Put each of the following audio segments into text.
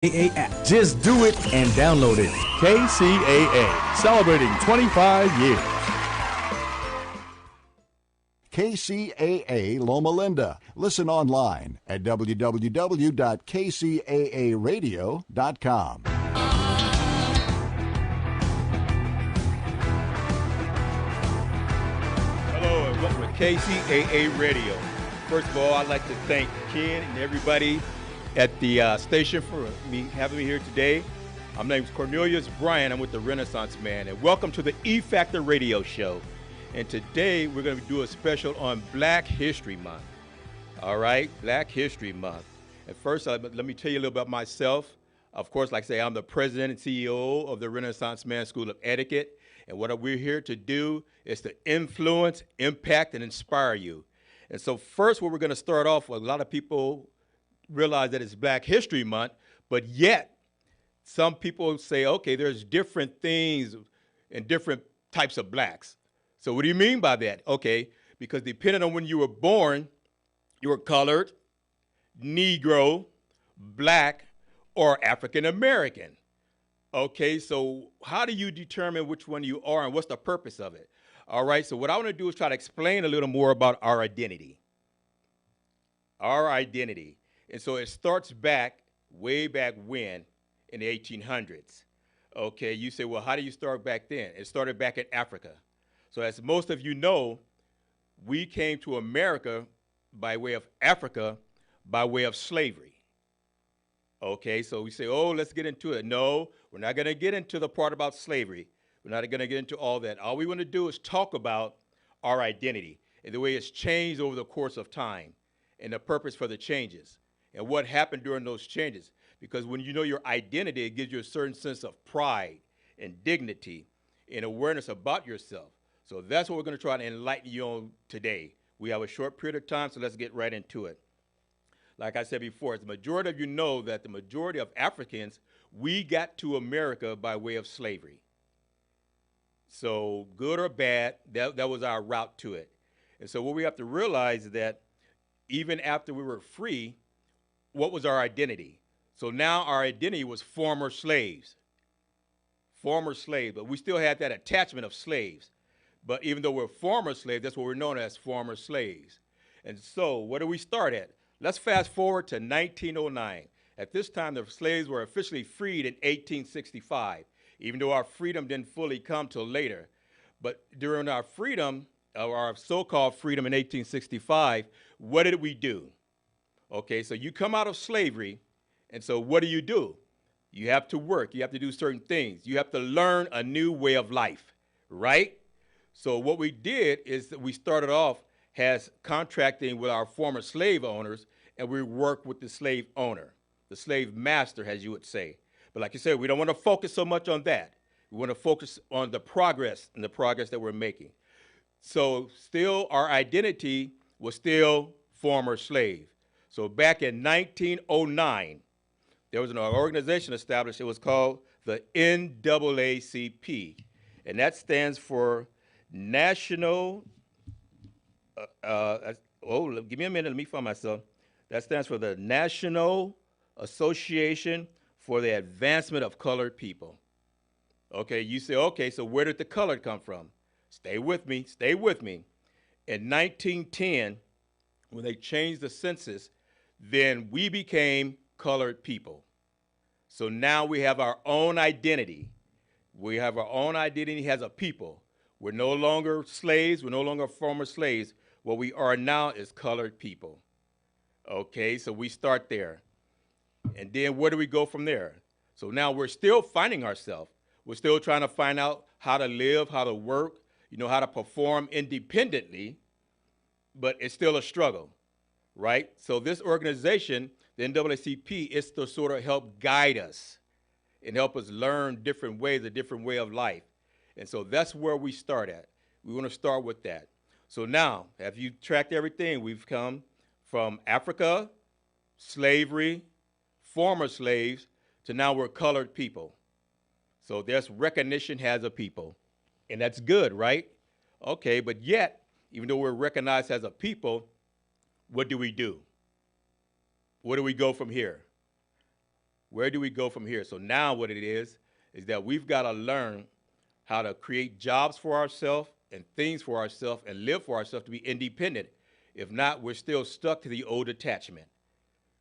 KCAA app. Just do it and download it. KCAA, celebrating 25 years. KCAA Loma Linda. Listen online at www.kcaaradio.com. Hello and welcome to KCAA Radio. First of all, I'd like to thank Ken and everybody at the station for having me here today. My name is Cornelius Bryan. I'm with the Renaissance Man, and welcome to the E Factor Radio Show. And today we're going to do a special on Black History Month. All right, Black History Month. And first, let me tell you a little about myself. Of course, like I say, I'm the president and CEO of the Renaissance Man School of Etiquette. And what we're here to do is to influence, impact, and inspire you. And so first, what we're going to start off with, a lot of people realize that it's Black History Month, but yet some people say, okay, there's different things and different types of blacks. So what do you mean by that? Okay, because depending on when you were born, you were colored, Negro, black, or African American. Okay, so how do you determine which one you are and what's the purpose of it? All right, so what I want to do is try to explain a little more about our identity. Our identity. And so it starts back, way back when, in the 1800s. Okay, you say, well, how do you start back then? It started back in Africa. So as most of you know, we came to America by way of Africa, by way of slavery. Okay, so we say, oh, let's get into it. No, we're not going to get into the part about slavery. We're not going to get into all that. All we want to do is talk about our identity and the way it's changed over the course of time and the purpose for the changes and what happened during those changes. Because when you know your identity, it gives you a certain sense of pride and dignity and awareness about yourself. So that's what we're going to try to enlighten you on today. We have a short period of time, so let's get right into it. Like I said before, the majority of you know that the majority of Africans, we got to America by way of slavery. So good or bad, that was our route to it. And so what we have to realize is that even after we were free, what was our identity? So now our identity was former slaves. Former slaves, but we still had that attachment of slaves. But even though we're former slaves, that's what we're known as, former slaves. And so what do we start at? Let's fast forward to 1909. At this time, the slaves were officially freed in 1865, even though our freedom didn't fully come till later. But during our freedom, or our so-called freedom in 1865, what did we do? Okay, so you come out of slavery, and so what do? You have to work. You have to do certain things. You have to learn a new way of life, right? So what we did is that we started off as contracting with our former slave owners, and we worked with the slave owner, the slave master, as you would say. But like you said, we don't want to focus so much on that. We want to focus on the progress and the progress that we're making. So still, our identity was still former slave. So back in 1909, there was an organization established. It was called the NAACP, and that stands for National, give me a minute, let me find myself. That stands for the National Association for the Advancement of Colored People. Okay, you say, okay, so where did the colored come from? Stay with me. In 1910, when they changed the census, then we became colored people. So now we have our own identity. We have our own identity as a people. We're no longer slaves. We're no longer former slaves. What we are now is colored people. Okay, so we start there. And then where do we go from there? So now we're still finding ourselves. We're still trying to find out how to live, how to work, how to perform independently, but it's still a struggle, right? So this organization, the NAACP, is to sort of help guide us and help us learn different ways, a different way of life. And so that's where we start at. We want to start with that. So now, have you tracked everything? We've come from Africa, slavery, former slaves, to now we're colored people. So there's recognition as a people. And that's good, right? Okay, but yet, even though we're recognized as a people, what do? Where do we go from here? Where do we go from here? So now what it is that we've got to learn how to create jobs for ourselves and things for ourselves and live for ourselves to be independent. If not, we're still stuck to the old attachment.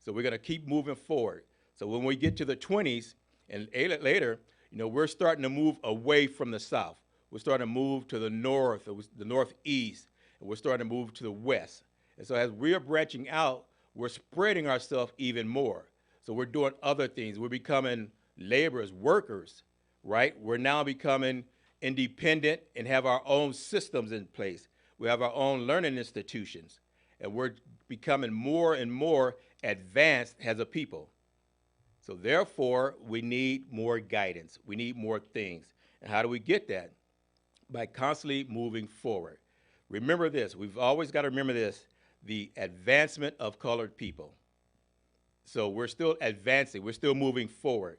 So we're going to keep moving forward. So when we get to the 20s and later, we're starting to move away from the South. We're starting to move to the north, the northeast, and we're starting to move to the west. And so as we're branching out, we're spreading ourselves even more. So we're doing other things. We're becoming laborers, workers, right? We're now becoming independent and have our own systems in place. We have our own learning institutions, and we're becoming more and more advanced as a people. So therefore, we need more guidance. We need more things. And how do we get that? By constantly moving forward. Remember this. We've always got to remember this, the advancement of colored people. So we're still advancing. We're still moving forward.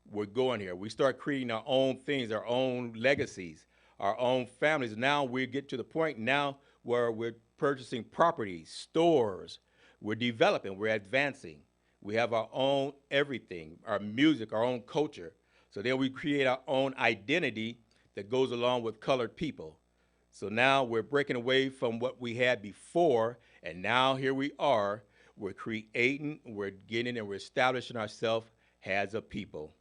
We're going here. We start creating our own things, our own legacies, our own families. Now we get to the point now where we're purchasing properties, stores. We're developing. We're advancing. We have our own everything, our music, our own culture. So then we create our own identity that goes along with colored people. So now we're breaking away from what we had before, and now here we are. We're creating, we're getting, and we're establishing ourselves as a people,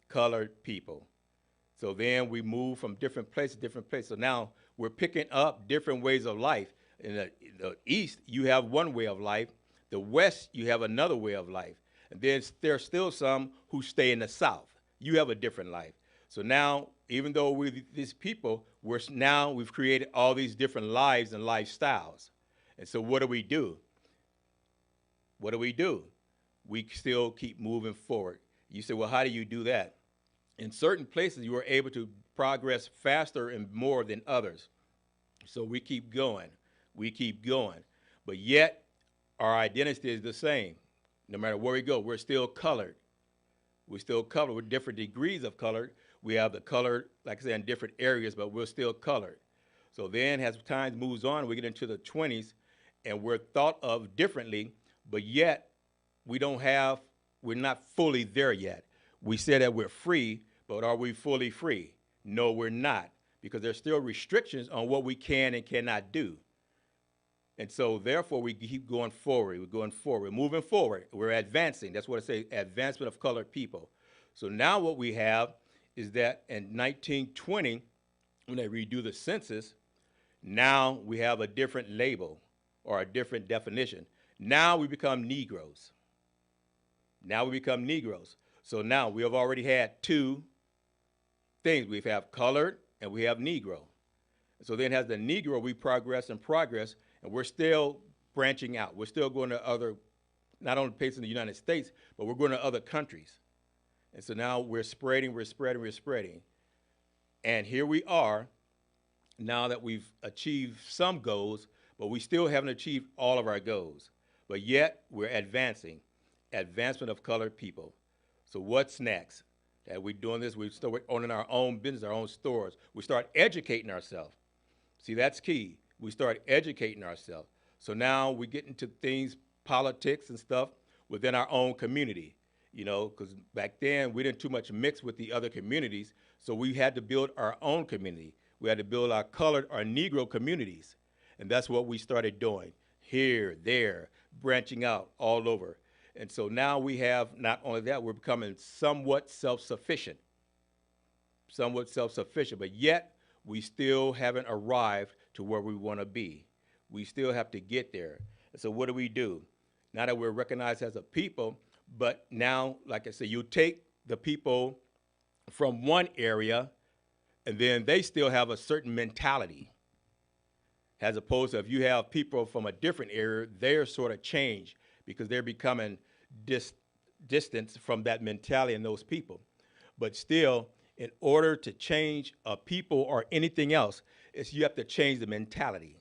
colored people. So then we move from different place to different place. So now we're picking up different ways of life. In the East, you have one way of life. The West, you have another way of life. And then there's still some who stay in the South. You have a different life. So now, even though we're these people, we've created all these different lives and lifestyles. And so what do we do? What do we do? We still keep moving forward. You say, well, how do you do that? In certain places, you are able to progress faster and more than others. So we keep going. We keep going. But yet, our identity is the same. No matter where we go, we're still colored. We're still colored with different degrees of color. We have the color, like I said, in different areas, but we're still colored. So then as time moves on, we get into the 20s, and we're thought of differently, but yet we're not fully there yet. We say that we're free, but are we fully free? No, we're not, because there's still restrictions on what we can and cannot do. And so therefore we keep going forward. We're going forward, we're moving forward. We're advancing. That's what I say, advancement of colored people. So now what we have is that in 1920, when they redo the census, now we have a different label or a different definition. Now we become Negroes. Now we become Negroes. So now we have already had two things. We have colored and we have Negro. So then as the Negro, we progress, and we're still branching out. We're still going to other, not only places in the United States, but we're going to other countries. And so now we're spreading. And here we are, now that we've achieved some goals, but we still haven't achieved all of our goals. But yet, we're advancing, advancement of colored people. So what's next? That we're doing this, we start owning our own business, our own stores. We start educating ourselves. See, that's key. We start educating ourselves. So now we get into things, politics and stuff, within our own community. Because back then we didn't too much mix with the other communities, so we had to build our own community. We had to build our colored, our Negro communities, and that's what we started doing, here, there, branching out all over. And so now we have, not only that, we're becoming somewhat self-sufficient, but yet we still haven't arrived to where we want to be. We still have to get there. And so what do? Now that we're recognized as a people, but now, like I said, you take the people from one area, and then they still have a certain mentality. As opposed to if you have people from a different area, they're sort of changed because they're becoming distant from that mentality and those people. But still, in order to change a people or anything else, you have to change the mentality.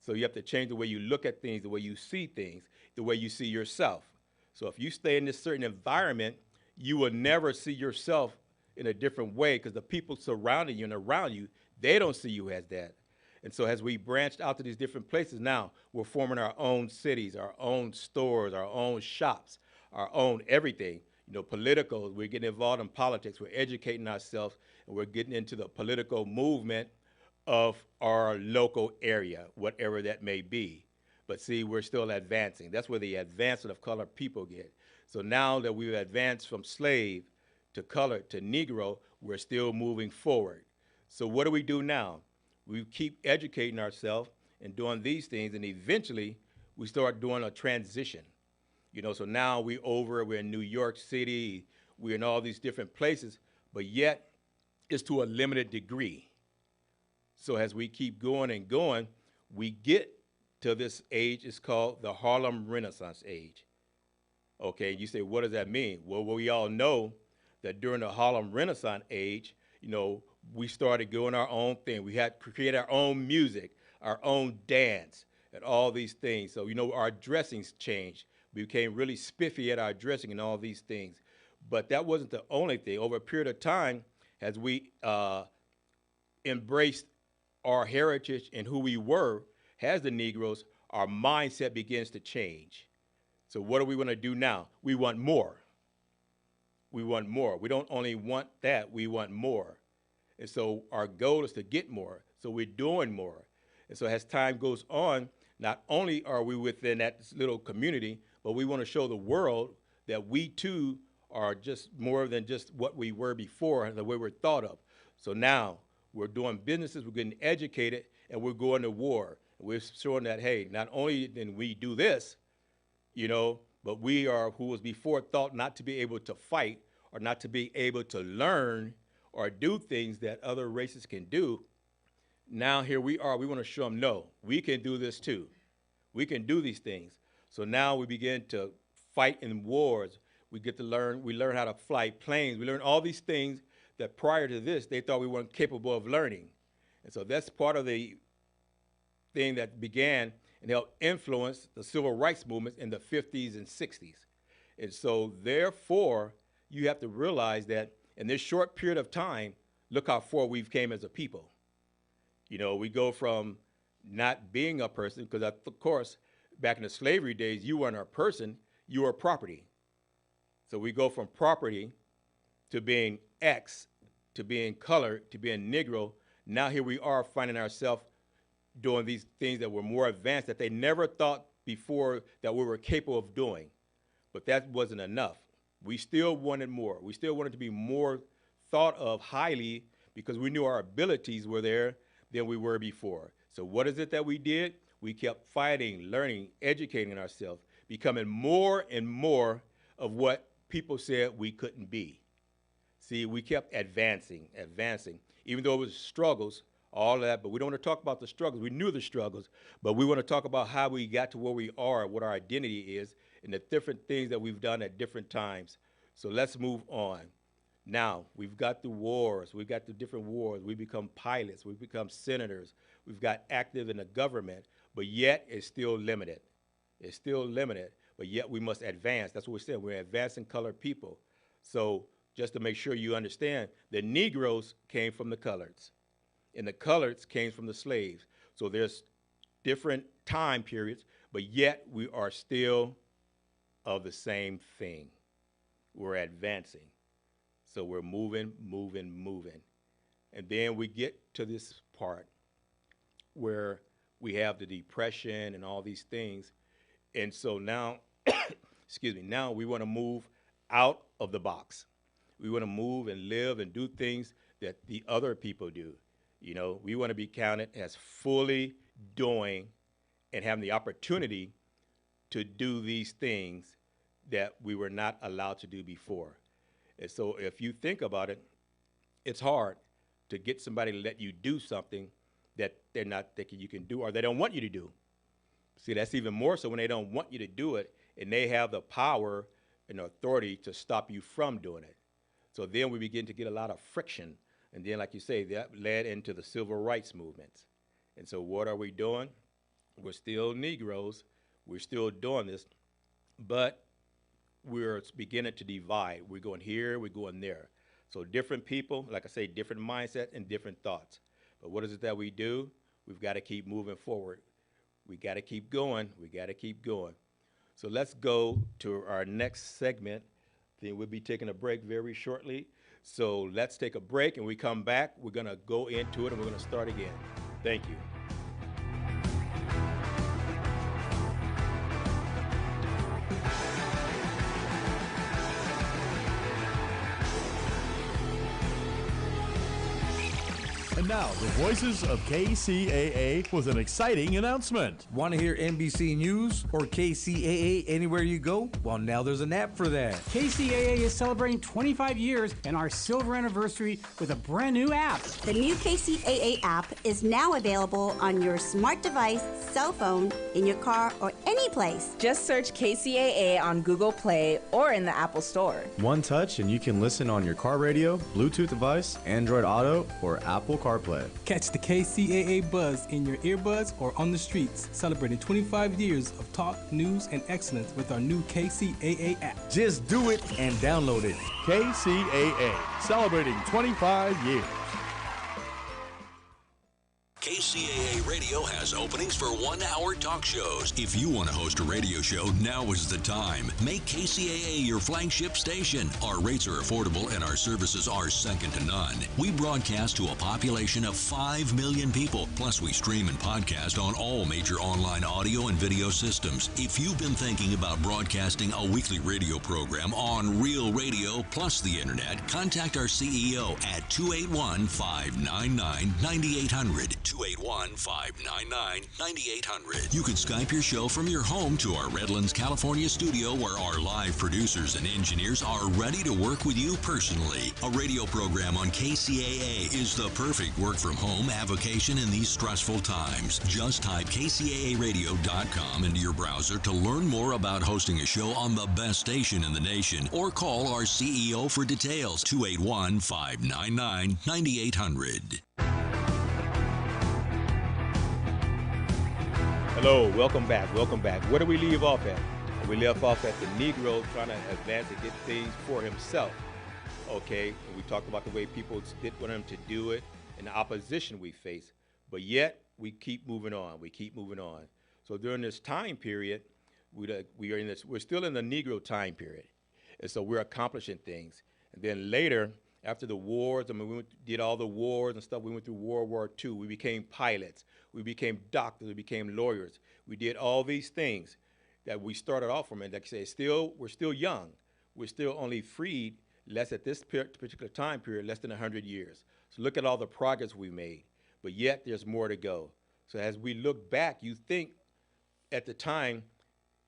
So you have to change the way you look at things, the way you see things, the way you see yourself. So if you stay in this certain environment, you will never see yourself in a different way because the people surrounding you and around you, they don't see you as that. And so as we branched out to these different places now, we're forming our own cities, our own stores, our own shops, our own everything. political. We're getting involved in politics. We're educating ourselves, and we're getting into the political movement of our local area, whatever that may be. But see, we're still advancing. That's where the advancement of colored people get. So now that we've advanced from slave to colored to Negro, we're still moving forward. So what do we do now? We keep educating ourselves and doing these things, and eventually we start doing a transition. So now we're in New York City, we're in all these different places, but yet it's to a limited degree. So as we keep going and going, we get to this age. It's called the Harlem Renaissance age. Okay, you say, what does that mean? Well, we all know that during the Harlem Renaissance age, we started doing our own thing. We had to create our own music, our own dance, and all these things. So, our dressings changed. We became really spiffy at our dressing and all these things. But that wasn't the only thing. Over a period of time, as we embraced our heritage and who we were as the Negroes, our mindset begins to change. So what do we want to do now? We want more. We want more. We don't only want that, we want more. And so our goal is to get more. So we're doing more. And so as time goes on, not only are we within that little community, but we want to show the world that we too are just more than just what we were before and the way we're thought of. So now we're doing businesses, we're getting educated, and we're going to war. We're showing that, hey, not only did we do this, but we are who was before thought not to be able to fight or not to be able to learn or do things that other races can do. Now here we are. We want to show them, no, we can do this too. We can do these things. So now we begin to fight in wars. We learn how to fly planes. We learn all these things that prior to this, they thought we weren't capable of learning. And so that's part of the thing that began and helped influence the civil rights movement in the 50s and 60s. And so therefore, you have to realize that in this short period of time, look how far we've came as a people. We go from not being a person, because of course, back in the slavery days, you weren't a person, you were property. So we go from property to being X, to being colored, to being Negro. Now here we are finding ourselves doing these things that were more advanced that they never thought before that we were capable of doing. But that wasn't enough. We still wanted more. We still wanted to be more thought of highly because we knew our abilities were there than we were before. So what is it that we did? We kept fighting, learning, educating ourselves, becoming more and more of what people said we couldn't be. See, we kept advancing, even though it was struggles, all that, but we don't want to talk about the struggles. We knew the struggles, but we want to talk about how we got to where we are, what our identity is, and the different things that we've done at different times. So let's move on. Now, we've got the wars. We've got the different wars. We become pilots. We become senators. We've got active in the government, but yet it's still limited. It's still limited, but yet we must advance. That's what we're saying. We're advancing colored people. So just to make sure you understand, the Negroes came from the coloreds, and the coloreds came from the slaves. So there's different time periods, but yet we are still of the same thing. We're advancing. So we're moving. And then we get to this part where we have the depression and all these things. And so now, now we want to move out of the box. We want to move and live and do things that the other people do. We want to be counted as fully doing and having the opportunity to do these things that we were not allowed to do before. And so if you think about it, it's hard to get somebody to let you do something that they're not thinking you can do or they don't want you to do. See, that's even more so when they don't want you to do it and they have the power and authority to stop you from doing it. So then we begin to get a lot of friction. And then, like you say, that led into the civil rights movements. And so what are we doing? We're still Negroes. We're still doing this. But we're beginning to divide. We're going here, we're going there. So different people, like I say, different mindset and different thoughts. But what is it that we do? We've got to keep moving forward. We got to keep going. So let's go to our next segment, Then we'll be taking a break very shortly. So let's take a break, and we come back. We're going to go into it, and we're going to start again. Thank you. And now, the voices of KCAA with an exciting announcement. Want to hear NBC News or KCAA anywhere you go? Well, now there's an app for that. KCAA is celebrating 25 years and our silver anniversary with a brand new app. The new KCAA app is now available on your smart device, cell phone, in your car, or any place. Just search KCAA on Google Play or in the Apple Store. One touch and you can listen on your car radio, Bluetooth device, Android Auto, or Apple CarPlay. Catch the KCAA buzz in your earbuds or on the streets, celebrating 25 years of talk, news, and excellence with our new KCAA app. Just do it and download it. KCAA, celebrating 25 years. KCAA Radio has openings for 1-hour talk shows. If you want to host a radio show, now is the time. Make KCAA your flagship station. Our rates are affordable and our services are second to none. We broadcast to a population of 5 million people. Plus, we stream and podcast on all major online audio and video systems. If you've been thinking about broadcasting a weekly radio program on real radio plus the internet, contact our CEO at 281-599-9800. 281-599-9800. You can Skype your show from your home to our Redlands, California studio where our live producers and engineers are ready to work with you personally. A radio program on KCAA is the perfect work from home avocation in these stressful times. Just type kcaaradio.com into your browser to learn more about hosting a show on the best station in the nation or call our CEO for details. 281-599-9800. Hello, welcome back. Where do we leave off at? We left off at the Negro trying to advance and get things for himself. Okay, and we talked about the way people didn't want him to do it and the opposition we face. But yet, we keep moving on. So during this time period, we're still in the Negro time period. And so we're accomplishing things. And then later, after the wars, we did all the wars and stuff. We went through World War II. We became pilots. We became doctors. We became lawyers. We did all these things that we started off from. And like I say, we're still young. We're still only freed at this particular time period, less than 100 years. So look at all the progress we made. But yet there's more to go. So as we look back, you think at the time,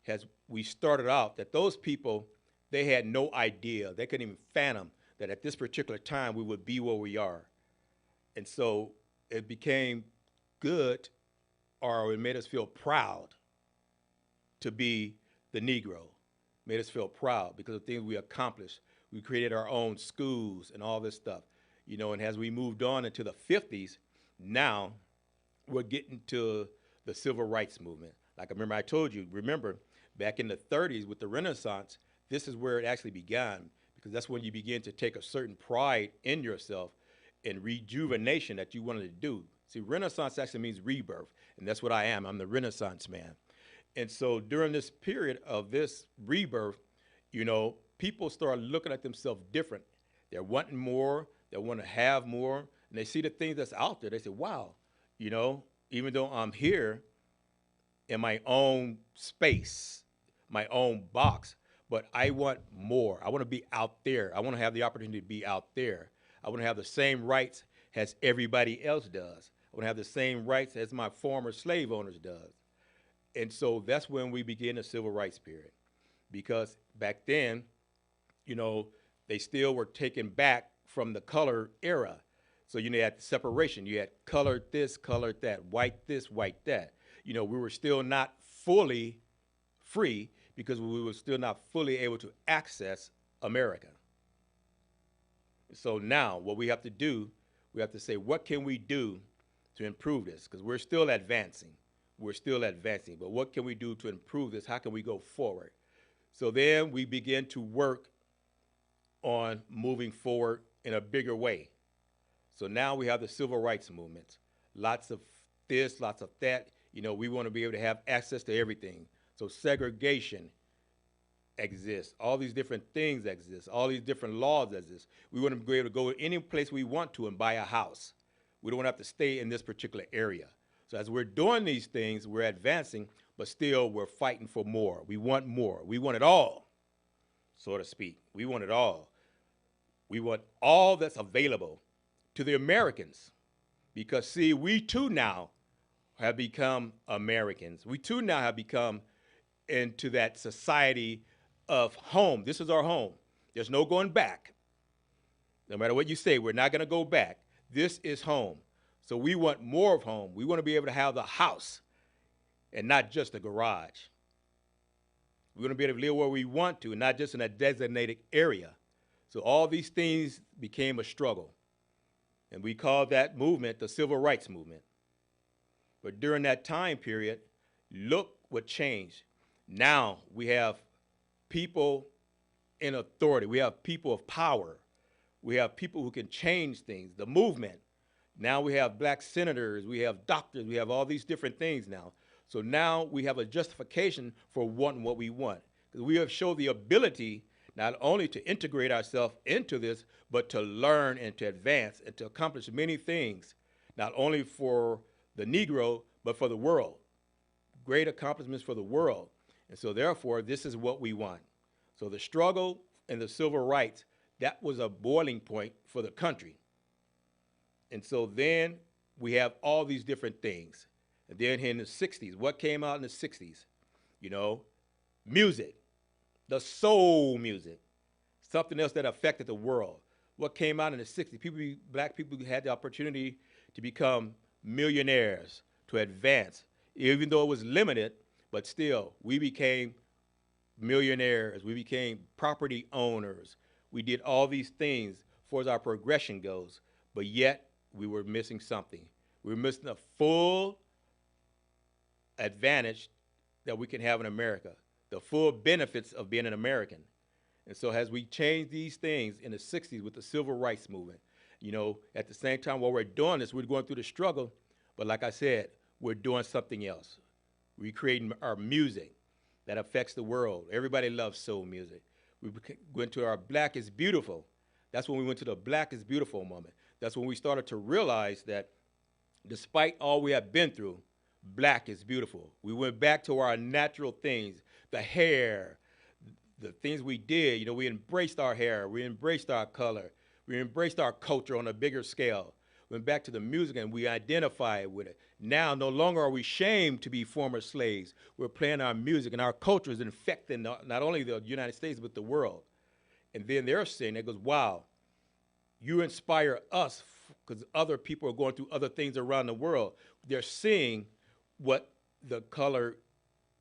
as we started out, that those people, they had no idea. They couldn't even fathom that at this particular time we would be where we are. And so it became good, or it made us feel proud to be the Negro. Made us feel proud because of things we accomplished. We created our own schools and all this stuff. And as we moved on into the 50s, now we're getting to the civil rights movement. Like I told you, back in the 30s with the Renaissance, this is where it actually began. Because that's when you begin to take a certain pride in yourself and rejuvenation that you wanted to do. See, Renaissance actually means rebirth, and that's what I am. I'm the Renaissance man. And so during this period of this rebirth, people start looking at themselves different. They're wanting more, they want to have more, and they see the things that's out there. They say, wow, even though I'm here in my own space, my own box, but I want more. I want to be out there. I want to have the opportunity to be out there. I want to have the same rights as everybody else does. I want to have the same rights as my former slave owners does. And so that's when we begin the civil rights period. Because back then, they still were taken back from the color era. So you had separation. You had colored this, colored that, white this, white that. We were still not fully free, because we were still not fully able to access America. So now what we have to do, we have to say, what can we do to improve this? Because we're still advancing. But what can we do to improve this? How can we go forward? So then we begin to work on moving forward in a bigger way. So now we have the civil rights movement. Lots of this, lots of that. We want to be able to have access to everything. So segregation exist. All these different things exist. All these different laws exist. We want to be able to go any place we want to and buy a house. We don't want to have to stay in this particular area. So as we're doing these things, we're advancing, but still we're fighting for more. We want more. We want it all, so to speak. We want it all. We want all that's available to the Americans. Because, see, we too now have become Americans. We too now have become into that society of home. This is our home. There's no going back. No matter what you say, we're not going to go back. This is home. So we want more of home. We want to be able to have the house and not just a garage. We want to be able to live where we want to and not just in a designated area. So all these things became a struggle. And we called that movement the Civil Rights Movement. But during that time period, look what changed. Now we have people in authority. We have people of power. We have people who can change things, the movement. Now we have black senators, we have doctors, we have all these different things now. So now we have a justification for wanting what we want. Because we have shown the ability not only to integrate ourselves into this, but to learn and to advance and to accomplish many things, not only for the Negro, but for the world. Great accomplishments for the world. And so therefore, this is what we want. So the struggle and the civil rights, that was a boiling point for the country. And so then we have all these different things. And then in the 60s, what came out in the 60s? You know, music, the soul music, something else that affected the world. What came out in the 60s? Black people had the opportunity to become millionaires, to advance, even though it was limited, but still, we became millionaires. We became property owners. We did all these things for as our progression goes, but yet we were missing something. We were missing a full advantage that we can have in America, the full benefits of being an American. And so as we change these things in the 60s with the civil rights movement, you know, at the same time while we're doing this, we're going through the struggle, but like I said, we're doing something else. We're creating our music that affects the world. Everybody loves soul music. We went to our Black is Beautiful. That's when we went to the Black is Beautiful moment. That's when we started to realize that despite all we have been through, black is beautiful. We went back to our natural things, the hair, the things we did. You know, we embraced our hair. We embraced our color. We embraced our culture on a bigger scale. We went back to the music and we identified with it. Now, no longer are we ashamed to be former slaves. We're playing our music and our culture is infecting not only the United States, but the world. And then they're saying, they goes, wow, you inspire us because other people are going through other things around the world. They're seeing what the colored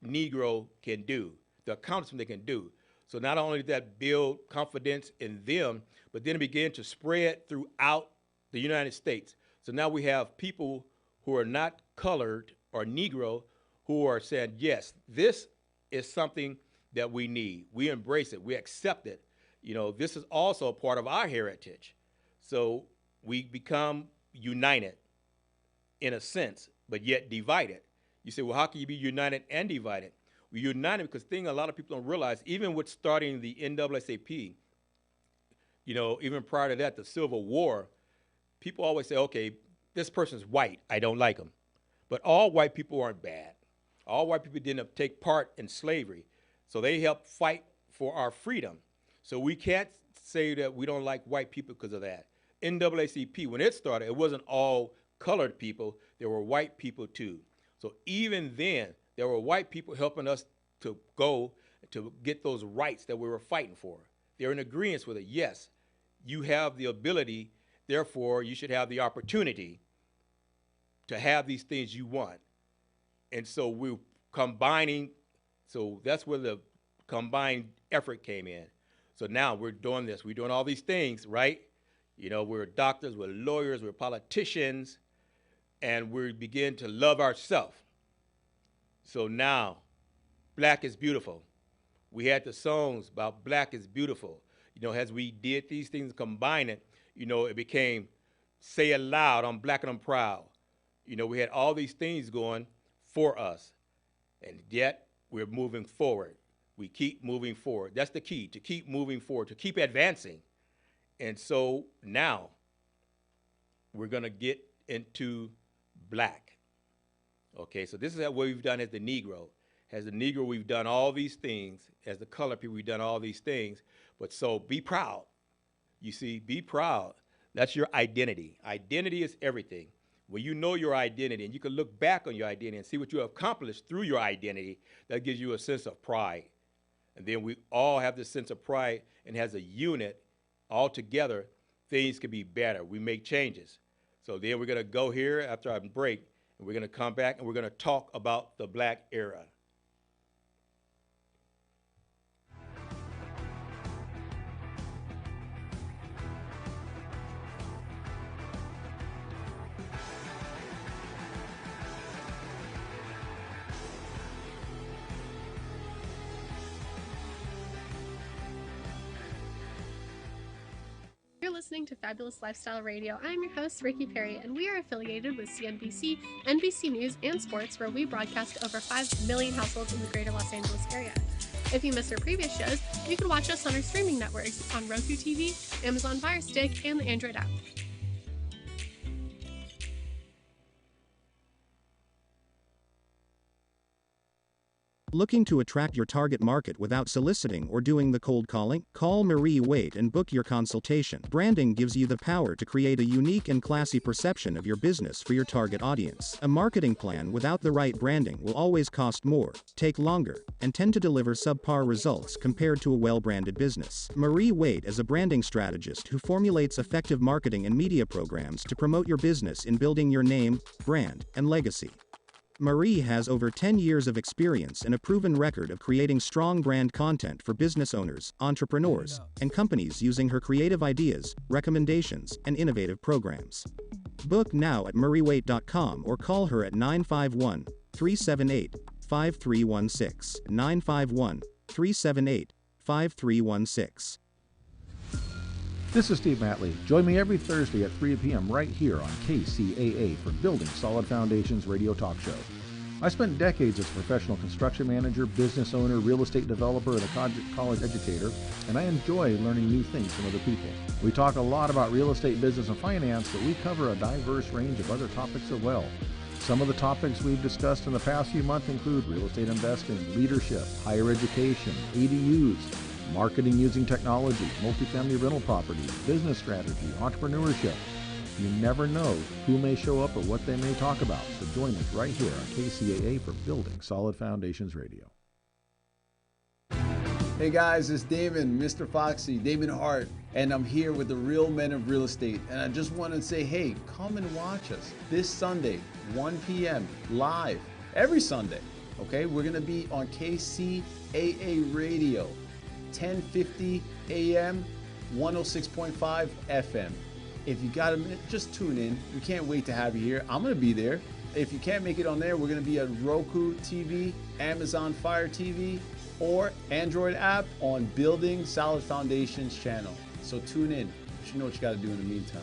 Negro can do, the accomplishment they can do. So not only did that build confidence in them, but then it began to spread throughout the United States. So now we have people who are not colored or Negro who are saying, yes, this is something that we need. We embrace it. We accept it. You know, this is also a part of our heritage. So we become united in a sense, but yet divided. You say, well, how can you be united and divided? We're united because a lot of people don't realize, even with starting the NAACP, you know, even prior to that, the Civil War, people always say, okay, this person's white, I don't like him. But all white people aren't bad. All white people didn't take part in slavery. So they helped fight for our freedom. So we can't say that we don't like white people because of that. NAACP, when it started, it wasn't all colored people. There were white people too. So even then, there were white people helping us to go to get those rights that we were fighting for. They're in agreement with it. Yes, you have the ability, therefore you should have the opportunity to have these things you want. And so we're combining, so that's where the combined effort came in. So now we're doing this, we're doing all these things, right? You know, we're doctors, we're lawyers, we're politicians, and we begin to love ourselves. So now, black is beautiful. We had the songs about black is beautiful. You know, as we did these things, combine it, you know, it became say it loud, I'm black and I'm proud. You know, we had all these things going for us, and yet we're moving forward. We keep moving forward. That's the key, to keep moving forward, to keep advancing. And so now we're going to get into black. Okay, so this is what we've done as the Negro. As the Negro, we've done all these things. As the colored people, we've done all these things. But so be proud. You see, be proud. That's your identity. Identity is everything. When you know your identity and you can look back on your identity and see what you have accomplished through your identity, that gives you a sense of pride. And then we all have this sense of pride, and as a unit, all together, things can be better. We make changes. So then we're going to go here after our break, and we're going to come back and we're going to talk about the black era. You're listening to Fabulous Lifestyle Radio. I'm your host, Ricky Perry, and we are affiliated with CNBC, NBC News, and Sports, where we broadcast to over 5 million households in the greater Los Angeles area. If you missed our previous shows, you can watch us on our streaming networks on Roku TV, Amazon Fire Stick, and the Android app. Looking to attract your target market without soliciting or doing the cold calling? Call Marie Waite and book your consultation. Branding gives you the power to create a unique and classy perception of your business for your target audience. A marketing plan without the right branding will always cost more, take longer, and tend to deliver subpar results compared to a well-branded business. Marie Waite is a branding strategist who formulates effective marketing and media programs to promote your business in building your name, brand, and legacy. Marie has over 10 years of experience and a proven record of creating strong brand content for business owners, entrepreneurs, and companies using her creative ideas, recommendations, and innovative programs. Book now at mariewaite.com or call her at 951-378-5316, 951-378-5316. This is Steve Matley. Join me every Thursday at 3 p.m. right here on KCAA for Building Solid Foundations radio talk show. I spent decades as a professional construction manager, business owner, real estate developer, and a college educator, and I enjoy learning new things from other people. We talk a lot about real estate, business, and finance, but we cover a diverse range of other topics as well. Some of the topics we've discussed in the past few months include real estate investing, leadership, higher education, ADUs, marketing using technology, multifamily rental properties, business strategy, entrepreneurship. You never know who may show up or what they may talk about. So join us right here on KCAA for Building Solid Foundations Radio. Hey guys, it's Damon, Mr. Foxy, Damon Hart, and I'm here with the Real Men of Real Estate. And I just want to say, hey, come and watch us this Sunday, 1 p.m. live, every Sunday. Okay, we're going to be on KCAA Radio. 10:50 a.m., 106.5 FM. If you got a minute, just tune in. We can't wait to have you here. I'm going to be there. If you can't make it on there, we're going to be at Roku TV, Amazon Fire TV, or Android app on Building Solid Foundations channel. So tune in. You know what you got to do in the meantime.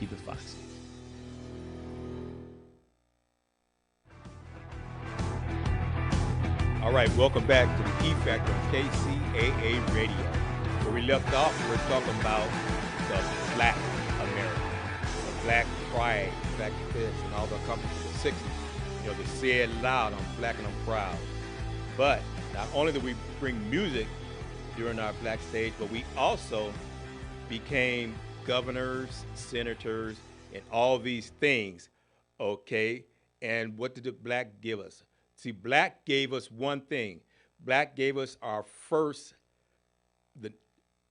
Keep it foxy. All right, welcome back to the Key Factor on KCAA Radio. Where we left off, we were talking about the black America, the black pride, black fist, and all the accomplishments of the 60s. You know, they say it loud, I'm black and I'm proud. But not only did we bring music during our black stage, but we also became governors, senators, and all these things, okay? And what did the black give us? See, black gave us one thing. Black gave us our first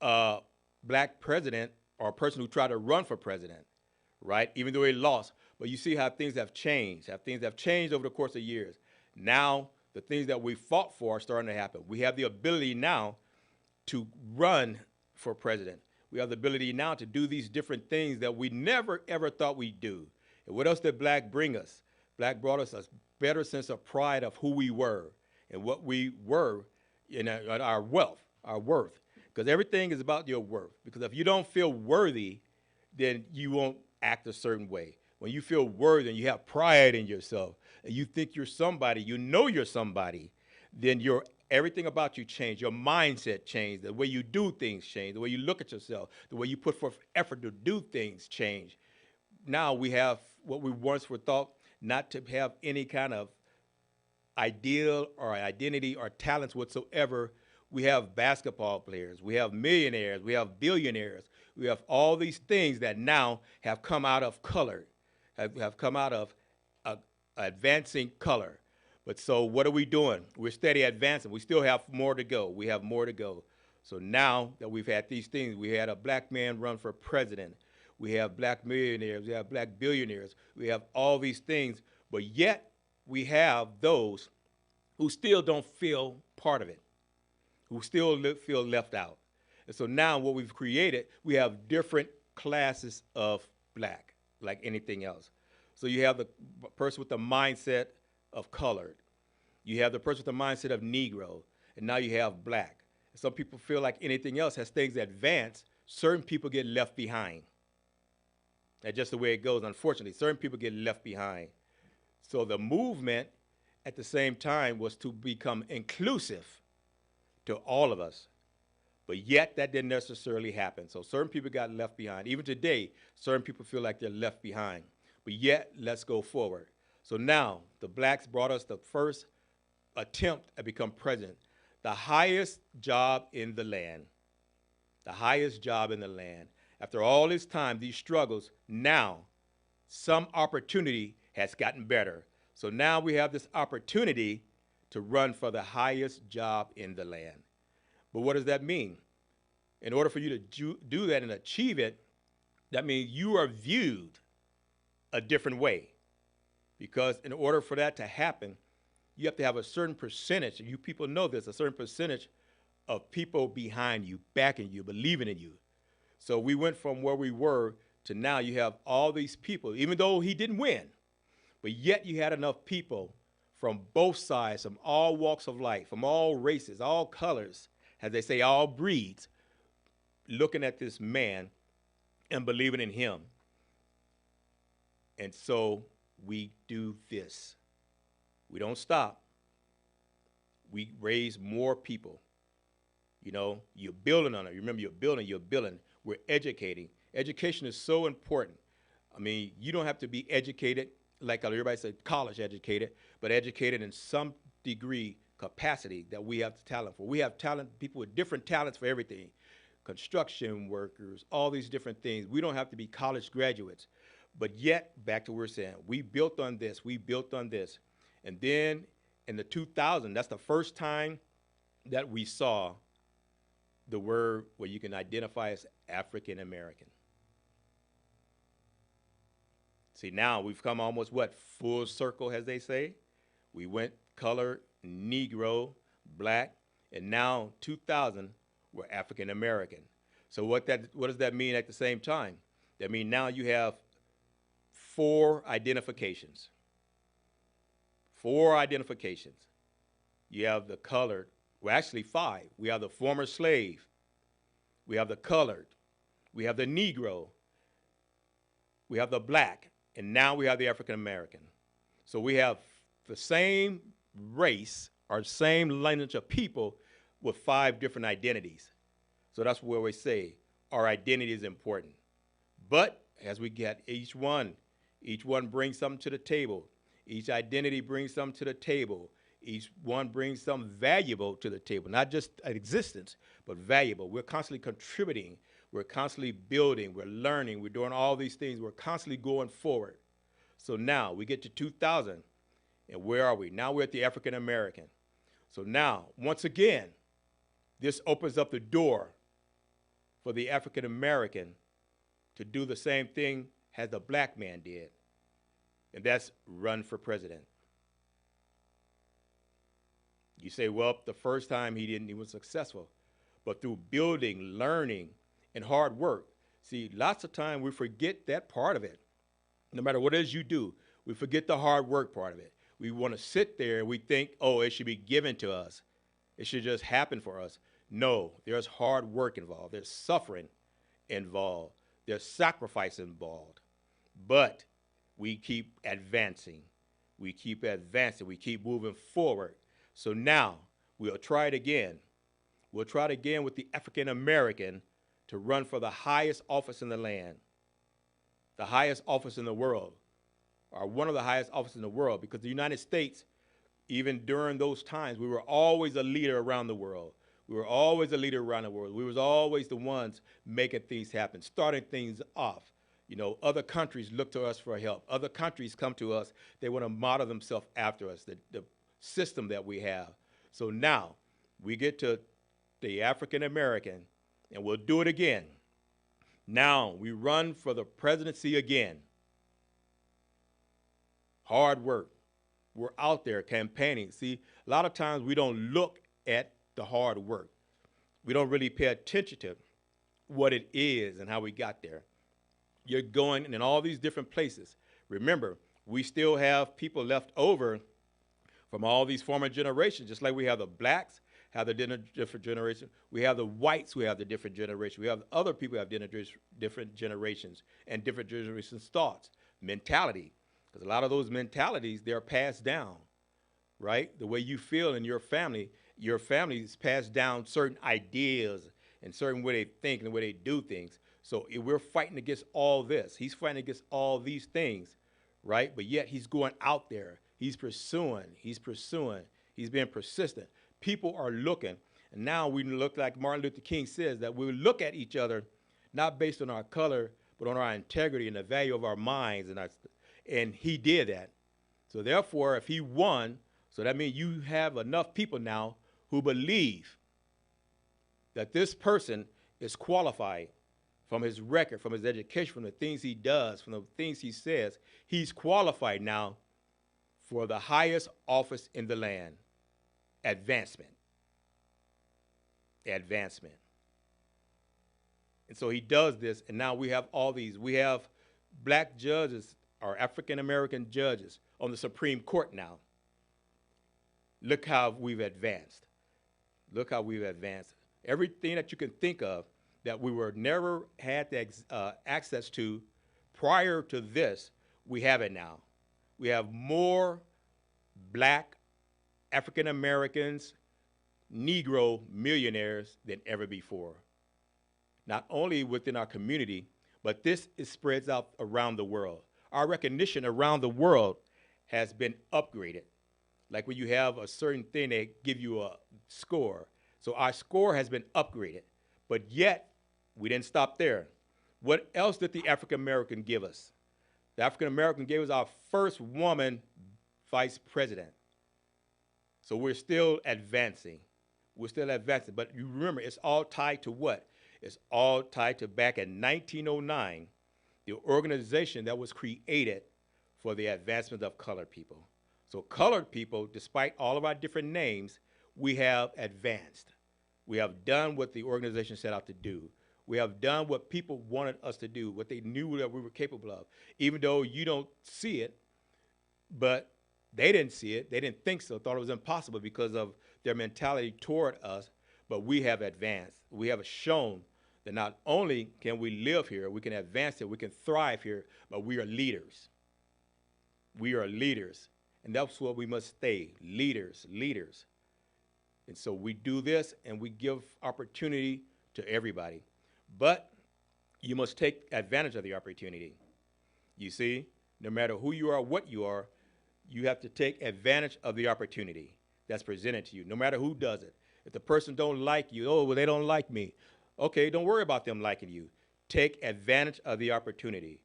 black president, or person who tried to run for president, right? Even though he lost. But you see how things have changed, over the course of years. Now, the things that we fought for are starting to happen. We have the ability now to run for president. We have the ability now to do these different things that we never, ever thought we'd do. And what else did black bring us? Black brought us a better sense of pride of who we were and what we were in our wealth, our worth. Because everything is about your worth. Because if you don't feel worthy, then you won't act a certain way. When you feel worthy and you have pride in yourself and you think you're somebody, you know you're somebody, then your everything about you changed. Your mindset changed. The way you do things changed. The way you look at yourself. The way you put forth effort to do things changed. Now we have what we once were thought not to have any kind of ideal or identity or talents whatsoever. We have basketball players. We have millionaires. We have billionaires. We have all these things that now have come out of color, have come out of advancing color. But so what are we doing? We're steady advancing. We still have more to go. We have more to go. So now that we've had these things, we had a black man run for president. We have black millionaires. We have black billionaires. We have all these things. But yet we have those who still don't feel part of it, who still feel left out. And so now what we've created, we have different classes of black, like anything else. So you have the person with the mindset of colored. You have the person with the mindset of Negro. And now you have black. Some people feel like anything else has things advance. Certain people get left behind. That's just the way it goes, unfortunately. Certain people get left behind. So the movement at the same time was to become inclusive to all of us. But yet that didn't necessarily happen. So certain people got left behind. Even today, certain people feel like they're left behind. But yet, let's go forward. So now, the blacks brought us the first attempt at become president. The highest job in the land. The highest job in the land. After all this time, these struggles, now some opportunity has gotten better. So now we have this opportunity to run for the highest job in the land. But what does that mean? In order for you to do that and achieve it, that means you are viewed a different way. Because in order for that to happen, you have to have a certain percentage, and you people know this, a certain percentage of people behind you, backing you, believing in you. So we went from where we were to now you have all these people, even though he didn't win, but yet you had enough people from both sides, from all walks of life, from all races, all colors, as they say, all breeds, looking at this man and believing in him. And so we do this. We don't stop. We raise more people. You know, you're building on it. Remember, you're building. We're educating. Education is so important. I mean, you don't have to be educated, like everybody said, college educated, but educated in some degree capacity that we have talent for. We have talent, people with different talents for everything. Construction workers, all these different things. We don't have to be college graduates. But yet, back to what we're saying, we built on this, we built on this. And then in the 2000s, that's the first time that we saw the word where you can identify as African American. See, now we've come almost, full circle, as they say. We went colored, Negro, black, and now 2000, we're African American. So what does that mean at the same time? That means now you have 4 identifications. 4 identifications. You have the colored, well, actually 5. We have the former slave. We have the colored. We have the Negro. We have the black. And now we have the African American. So we have the same race or same lineage of people with 5 different identities. So that's where we say our identity is important. But as we get each one brings something to the table. Each identity brings something to the table. Each one brings something valuable to the table, not just existence, but valuable. We're constantly contributing. We're constantly building. We're learning. We're doing all these things. We're constantly going forward. So now we get to 2000, and where are we? Now we're at the African American. So now, once again, this opens up the door for the African American to do the same thing as the black man did, and that's run for president. You say, well, the first time he was successful, but through building, learning, and hard work. See, lots of time we forget that part of it. No matter what it is you do, we forget the hard work part of it. We want to sit there and we think, oh, it should be given to us. It should just happen for us. No, there's hard work involved. There's suffering involved. There's sacrifice involved. But we keep advancing. We keep advancing. We keep moving forward. So now We'll try it again. We'll try it again with the African American to run for the highest office in the land, the highest office in the world, or one of the highest offices in the world, because the United States, even during those times, we were always a leader around the world. We were always a leader around the world. We was always the ones making things happen, starting things off. You know, other countries look to us for help. Other countries come to us. They want to model themselves after us, the system that we have. So now we get to the African American, and we'll do it again. Now we run for the presidency again. Hard work. We're out there campaigning. See, a lot of times we don't look at the hard work. We don't really pay attention to what it is and how we got there. You're going in all these different places. Remember, we still have people left over from all these former generations, just like we have the blacks have the different generation. We have the whites who have the different generation. We have other people who have different generations and different generations' thoughts, mentality. Because a lot of those mentalities, they're passed down, right? The way you feel in your family is passed down certain ideas and certain way they think and the way they do things. So we're fighting against all this. He's fighting against all these things, right? But yet he's going out there. He's pursuing. He's being persistent. People are looking. And now we look like Martin Luther King says, that we look at each other not based on our color, but on our integrity and the value of our minds. And he did that. So therefore, if he won, so that means you have enough people now who believe that this person is qualified from his record, from his education, from the things he does, from the things he says. He's qualified now for the highest office in the land, advancement. Advancement. And so he does this, and now we have all these. We have black judges, or African-American judges on the Supreme Court now. Look how we've advanced. Look how we've advanced. Everything that you can think of that we were never had the access to prior to this, we have it now. We have more black African Americans, Negro millionaires than ever before. Not only within our community, but this spreads out around the world. Our recognition around the world has been upgraded. Like when you have a certain thing, they give you a score. So our score has been upgraded, but yet we didn't stop there. What else did the African American give us? The African American gave us our first woman vice president. So we're still advancing. We're still advancing. But you remember, it's all tied to what? It's all tied to back in 1909, the organization that was created for the advancement of colored people. So colored people, despite all of our different names, we have advanced. We have done what the organization set out to do. We have done what people wanted us to do, what they knew that we were capable of. Even though you don't see it, but they didn't see it. They didn't think so, thought it was impossible because of their mentality toward us, but we have advanced. We have shown that not only can we live here, we can advance here, we can thrive here, but we are leaders. We are leaders, and that's what we must stay, leaders, leaders. And so we do this, and we give opportunity to everybody. But you must take advantage of the opportunity. You see, no matter who you are, what you are, you have to take advantage of the opportunity that's presented to you, no matter who does it. If the person don't like you, oh, well, they don't like me. Okay, don't worry about them liking you. Take advantage of the opportunity.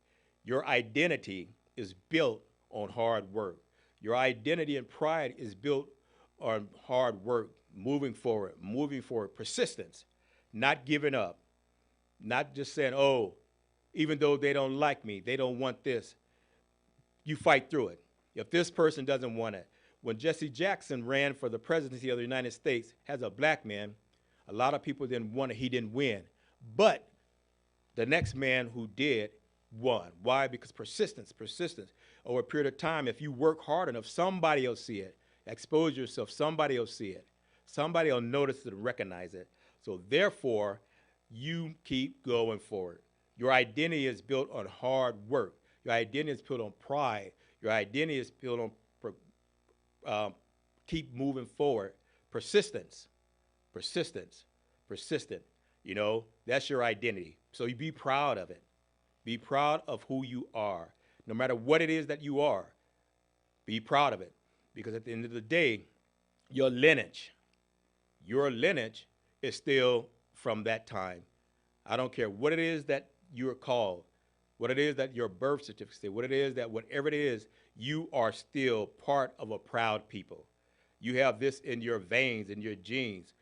Your identity is built on hard work. Your identity and pride is built on hard work, moving forward, persistence, not giving up, not just saying, oh, even though they don't like me, they don't want this. You fight through it. If this person doesn't want it. When Jesse Jackson ran for the presidency of the United States as a black man, a lot of people didn't want it. He didn't win. But the next man who did won. Why? Because persistence. Over a period of time, if you work hard enough, somebody will see it. Expose yourself, somebody will see it. Somebody will notice it and recognize it. So therefore, you keep going forward. Your identity is built on hard work. Your identity is built on pride. Your identity is built on keep moving forward, Persistence, persistence, persistent. You know, that's your identity. So you be proud of it. Be proud of who you are. No matter what it is that you are, be proud of it. Because at the end of the day, your lineage is still from that time. I don't care what it is that you're called, what it is that your birth certificate, what it is that whatever it is, you are still part of a proud people. You have this in your veins, in your genes.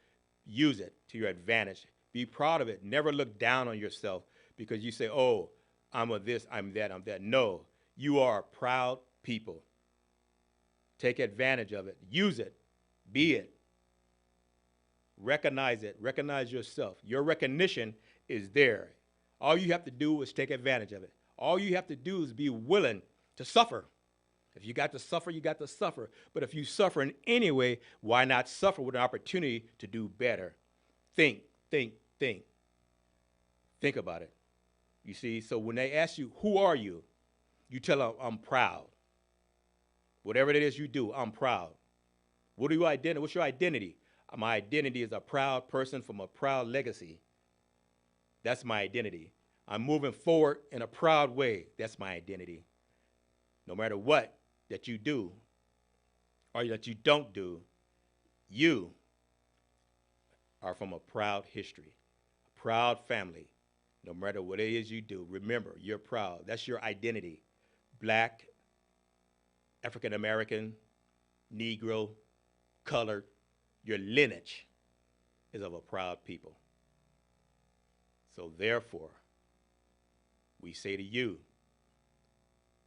Use it to your advantage. Be proud of it. Never look down on yourself because you say, oh, I'm a this, I'm that, I'm that. No, you are a proud people. Take advantage of it. Use it. Be it. Recognize it. Recognize yourself. Your recognition is there. All you have to do is take advantage of it. All you have to do is be willing to suffer. If you got to suffer, you got to suffer. But if you suffer in any way, why not suffer with an opportunity to do better? Think, think, think. Think about it. You see, so when they ask you, who are you? You tell them, I'm proud. Whatever it is you do, I'm proud. What's your identity? My identity is a proud person from a proud legacy. That's my identity. I'm moving forward in a proud way. That's my identity. No matter what that you do or that you don't do, you are from a proud history, a proud family. No matter what it is you do, remember, you're proud. That's your identity. Black, African American, Negro, colored, your lineage is of a proud people. So therefore, we say to you,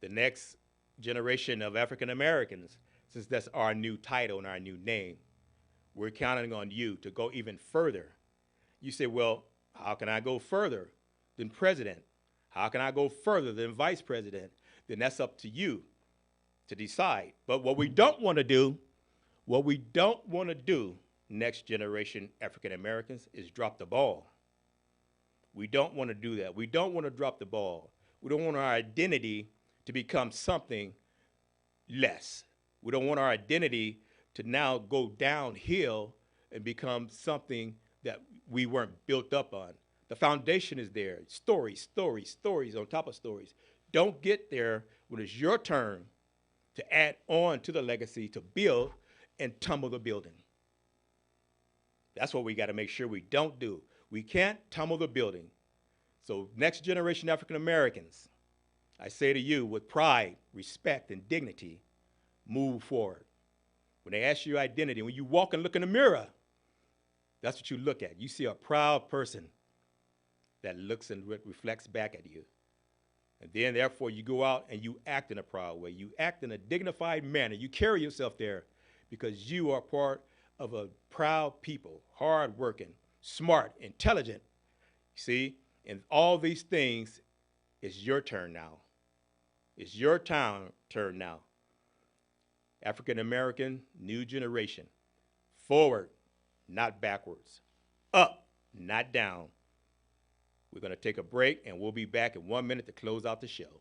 the next generation of African Americans, since that's our new title and our new name, we're counting on you to go even further. You say, well, how can I go further than president? How can I go further than vice president? Then that's up to you to decide. But what we don't want to do, next generation African Americans, is drop the ball. We don't want to do that. We don't want to drop the ball. We don't want our identity to become something less. We don't want our identity to now go downhill and become something that we weren't built up on. The foundation is there. Stories, stories, stories on top of stories. Don't get there when it's your turn to add on to the legacy, to build and tumble the building. That's what we got to make sure we don't do. We can't tumble the building. So next generation African Americans, I say to you, with pride, respect, and dignity, move forward. When they ask you your identity, when you walk and look in the mirror, that's what you look at. You see a proud person that looks and reflects back at you. And then, therefore, you go out and you act in a proud way. You act in a dignified manner. You carry yourself there because you are part of a proud people, hardworking, smart, intelligent. See? And all these things, it's your turn now. It's your turn now. African American, new generation. Forward, not backwards. Up, not down. We're going to take a break, and we'll be back in 1 minute to close out the show.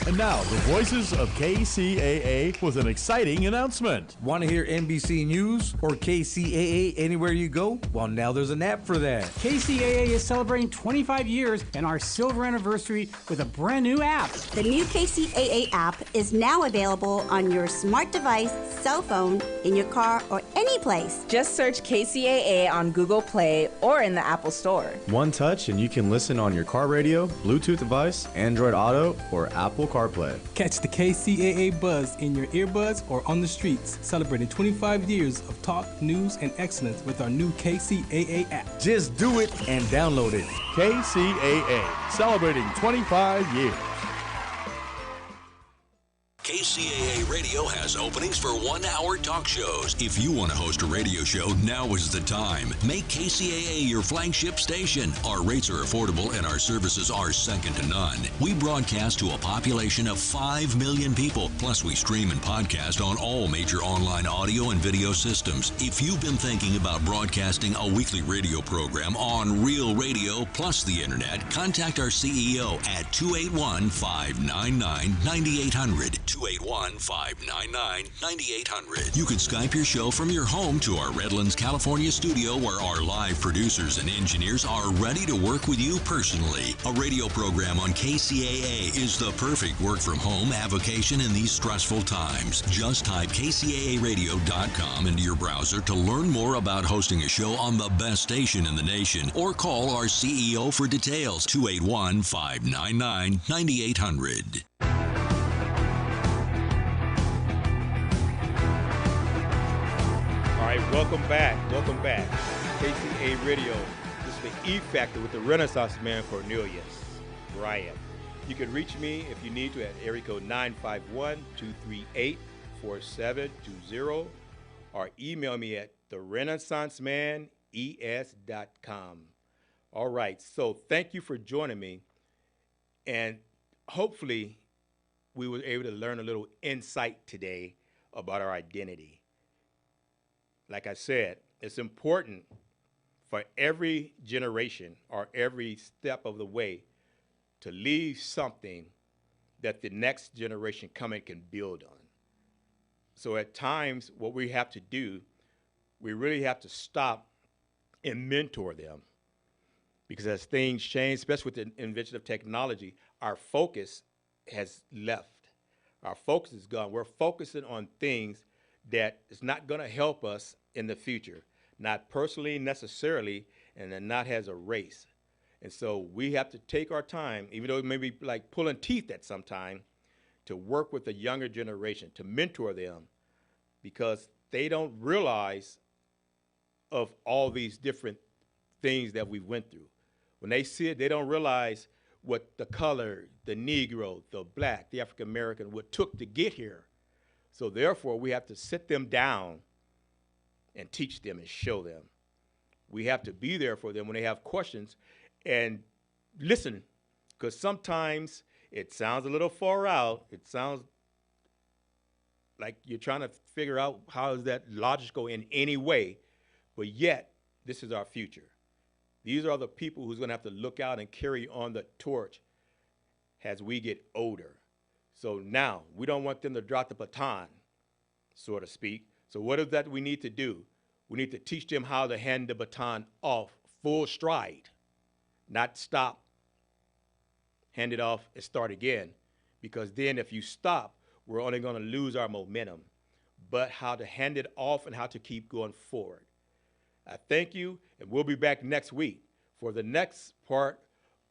And now, the voices of KCAA with an exciting announcement. Want to hear NBC News or KCAA anywhere you go? Well, now there's an app for that. KCAA is celebrating 25 years and our silver anniversary with a brand new app. The new KCAA app is now available on your smart device, cell phone, in your car, or any place. Just search KCAA on Google Play or in the Apple Store. One touch and you can listen on your car radio, Bluetooth device, Android Auto, or Apple CarPlay. Catch the KCAA buzz in your earbuds or on the streets, celebrating 25 years of talk, news, and excellence with our new KCAA app. Just do it and download it. KCAA, celebrating 25 years. KCAA Radio has openings for 1-hour talk shows. If you want to host a radio show, now is the time. Make KCAA your flagship station. Our rates are affordable and our services are second to none. We broadcast to a population of 5 million people. Plus, we stream and podcast on all major online audio and video systems. If you've been thinking about broadcasting a weekly radio program on real radio plus the internet, contact our CEO at 281-599-9800. 281-599-9800. You can Skype your show from your home to our Redlands, California studio where our live producers and engineers are ready to work with you personally. A radio program on KCAA is the perfect work from home avocation in these stressful times. Just type KCAAradio.com into your browser to learn more about hosting a show on the best station in the nation, or call our CEO for details. 281-599-9800. All right, welcome back. KCAA Radio. This is the E Factor with the Renaissance Man, Cornelius Bryant. You can reach me if you need to at area code 951-238-4720 or email me at therenaissancemanes.com. All right, so thank you for joining me, and hopefully we were able to learn a little insight today about our identity. Like I said, it's important for every generation or every step of the way to leave something that the next generation coming can build on. So at times, what we have to do, we really have to stop and mentor them. Because as things change, especially with the invention of technology, our focus has left. Our focus is gone. We're focusing on things that is not going to help us in the future, not personally necessarily, and then not as a race. And so we have to take our time, even though it may be like pulling teeth at some time, to work with the younger generation, to mentor them, because they don't realize of all these different things that we went through. When they see it, they don't realize what the color, the Negro, the black, the African American, what took to get here. So therefore, we have to sit them down and teach them and show them. We have to be there for them when they have questions and listen, because sometimes it sounds a little far out. It sounds like you're trying to figure out how is that logical in any way, but yet this is our future. These are the people who's going to have to look out and carry on the torch as we get older. So now we don't want them to drop the baton, so to speak. So what is that we need to do? We need to teach them how to hand the baton off full stride, not stop, hand it off, and start again. Because then if you stop, we're only going to lose our momentum. But how to hand it off and how to keep going forward. I thank you, and we'll be back next week for the next part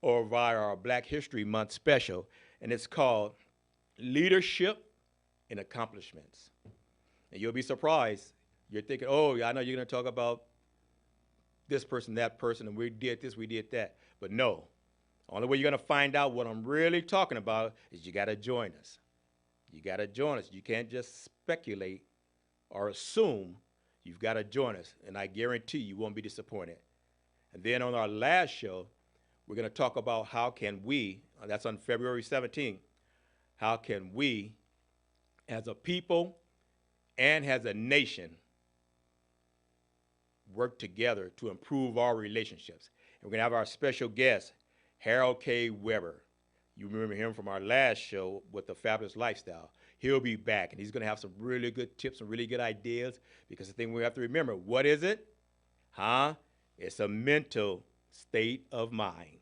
of our Black History Month special, and it's called Leadership and Accomplishments. And you'll be surprised. You're thinking, oh, I know you're going to talk about this person, that person, and we did this, we did that. But no, only way you're going to find out what I'm really talking about is you got to join us. You got to join us. You can't just speculate or assume. You've got to join us, and I guarantee you won't be disappointed. And then on our last show, we're going to talk about how can we, that's on February 17th, how can we, as a people and as a nation, work together to improve our relationships. And we're going to have our special guest, Harold K. Weber. You remember him from our last show with the Fabulous Lifestyle. He'll be back, and he's going to have some really good tips, some really good ideas, because the thing we have to remember, what is it? It's a mental state of mind,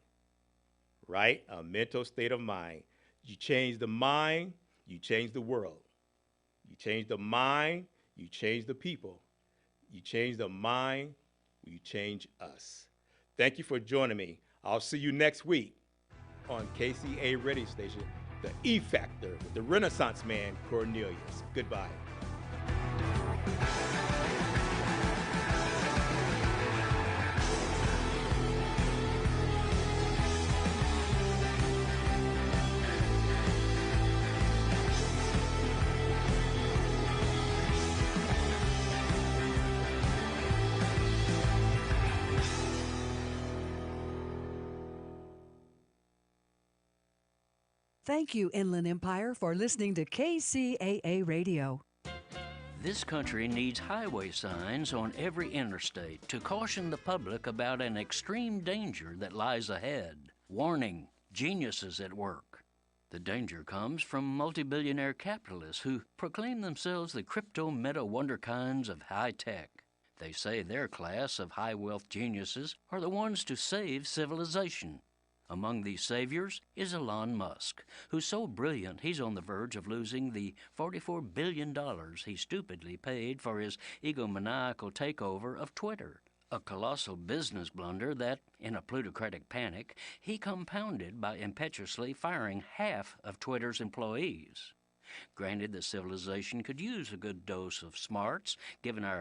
right? A mental state of mind. You change the mind, you change the world. You change the mind, you change the people. You change the mind, you change us. Thank you for joining me. I'll see you next week on KCAA radio station, The E Factor with the Renaissance Man, Cornelius. Goodbye. Thank you, Inland Empire, for listening to KCAA Radio. This country needs highway signs on every interstate to caution the public about an extreme danger that lies ahead. Warning, geniuses at work. The danger comes from multi-billionaire capitalists who proclaim themselves the crypto-meta wonderkinds of high tech. They say their class of high-wealth geniuses are the ones to save civilization. Among these saviors is Elon Musk, who's so brilliant he's on the verge of losing the $44 billion he stupidly paid for his egomaniacal takeover of Twitter, a colossal business blunder that, in a plutocratic panic, he compounded by impetuously firing half of Twitter's employees. Granted that civilization could use a good dose of smarts, given our